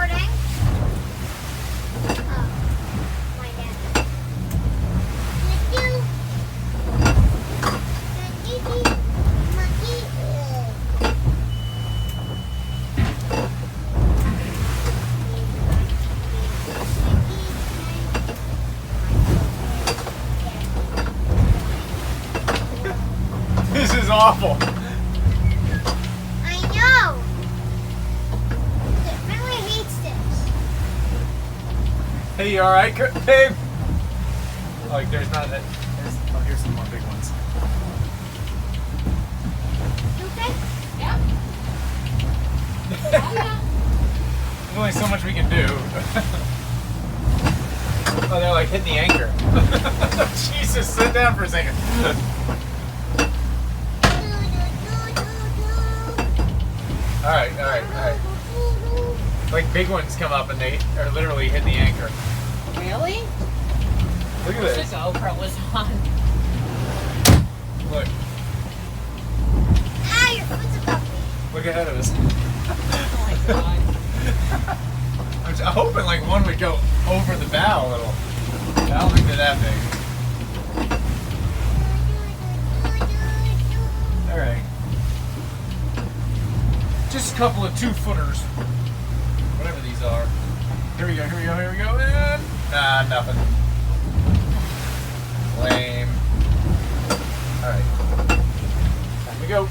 recording. Oh, my dad. This is awful. I know. Everyone hates this. Hey, you alright, babe? Like, there's not that. Oh, here's some more big ones. You okay? There's only so much we can do. Oh, they're like hitting the anchor. Jesus, sit down for a second. Alright. Like big ones come up and they are literally hitting the anchor. Really? Look at This this. GoPro was on. Look. Ah, your foot's above me. Look ahead of us. Oh my god. I'm hoping like one would go over the bow a little. I don't think they're that big. Alright. Just a couple of 2-footers. Whatever these are. Here we go. And nah, nothing. Lame. Alright. Time we go.